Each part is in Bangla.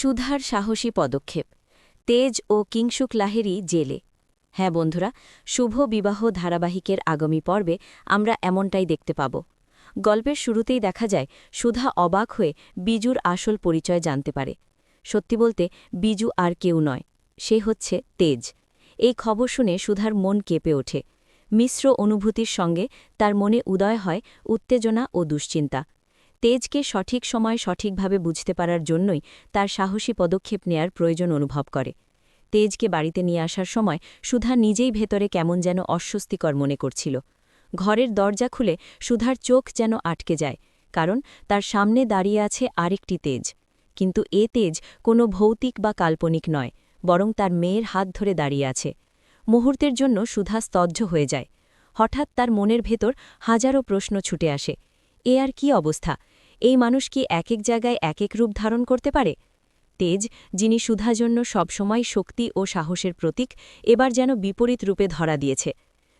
সুধার সাহসী পদক্ষেপ, তেজ ও কিংশুক লাহিড়ী জেলে। হ্যাঁ বন্ধুরা, শুভ বিবাহ ধারাবাহিকের আগামী পর্বে আমরা এমনটাই দেখতে পাব। গল্পের শুরুতেই দেখা যায় সুধা অবাক হয়ে বিজুর আসল পরিচয় জানতে পারে। সত্যি বলতে বিজু আর কেউ নয়, সে হচ্ছে তেজ। এই খবর শুনে সুধার মন কেঁপে ওঠে। মিশ্র অনুভূতির সঙ্গে তার মনে উদয় হয় উত্তেজনা ও দুশ্চিন্তা। তেজকে সঠিক সময় সঠিকভাবে বুঝতে পারার জন্যই তার সাহসী পদক্ষেপ নেয়ার প্রয়োজন অনুভব করে। তেজকে বাড়িতে নিয়ে আসার সময় সুধা নিজেই ভেতরে কেমন যেন অস্বস্তিকর মনে করছিল। ঘরের দরজা খুলে সুধার চোখ যেন আটকে যায়, কারণ তার সামনে দাঁড়িয়ে আছে আরেকটি তেজ। কিন্তু এ তেজ কোনো ভৌতিক বা কাল্পনিক নয়, বরং তার মেয়ের হাত ধরে দাঁড়িয়ে আছে। মুহূর্তের জন্য সুধা স্তব্ধ হয়ে যায়। হঠাৎ তার মনের ভেতর হাজারো প্রশ্ন ছুটে আসে। এ আর কি অবস্থা? এই মানুষ কি এক এক জায়গায় এক এক রূপ ধারণ করতে পারে? তেজ, যিনি সুধার জন্য সবসময় শক্তি ও সাহসের প্রতীক, এবার যেন বিপরীত রূপে ধরা দিয়েছে।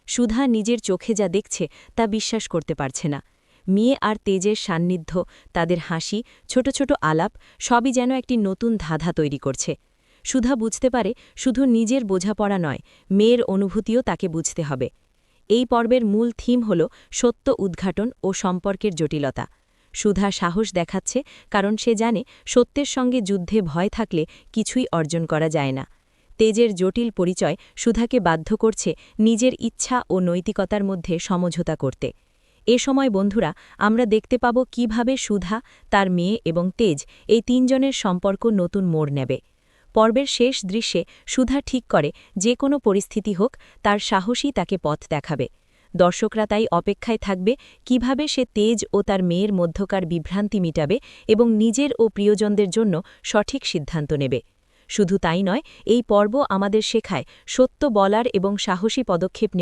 সুধা নিজের চোখে যা দেখছে তা বিশ্বাস করতে পারছে না। মেয়ে আর তেজের সান্নিধ্য, তাদের হাসি, ছোট ছোট আলাপ, সবই যেন একটি নতুন ধাঁধা তৈরি করছে। সুধা বুঝতে পারে শুধু নিজের বোঝাপড়া নয়, মেয়ের অনুভূতিও তাকে বুঝতে হবে। এই পর্বের মূল থিম হল সত্য উদ্ঘাটন ও সম্পর্কের জটিলতা। সুধা সাহস দেখাচ্ছে কারণ সে জানে সত্যের সঙ্গে যুদ্ধে ভয় থাকলে কিছুই অর্জন করা যায় না। তেজের জটিল পরিচয় সুধাকে বাধ্য করছে নিজের ইচ্ছা ও নৈতিকতার মধ্যে সমঝোতা করতে। এ সময় বন্ধুরা, আমরা দেখতে পাব কিভাবে সুধা, তার মেয়ে এবং তেজ, এই তিনজনের সম্পর্ক নতুন মোড় নেবে। পর্বের শেষ দৃশ্যে সুধা ঠিক করে যে কোনো পরিস্থিতি হোক, তার সাহসই তাকে পথ দেখাবে। দর্শকরা তাই অপেক্ষায় থাকবে কিভাবে সে তেজ ও তার মেয়ের মধ্যকার বিভ্রান্তি মিটাবে এবং নিজের ও প্রিয়জনদের জন্য সঠিক সিদ্ধান্ত নেবে। শুধু তাই নয়, এই পর্ব আমাদের শেখায় সত্য বলার এবং সাহসী পদক্ষেপ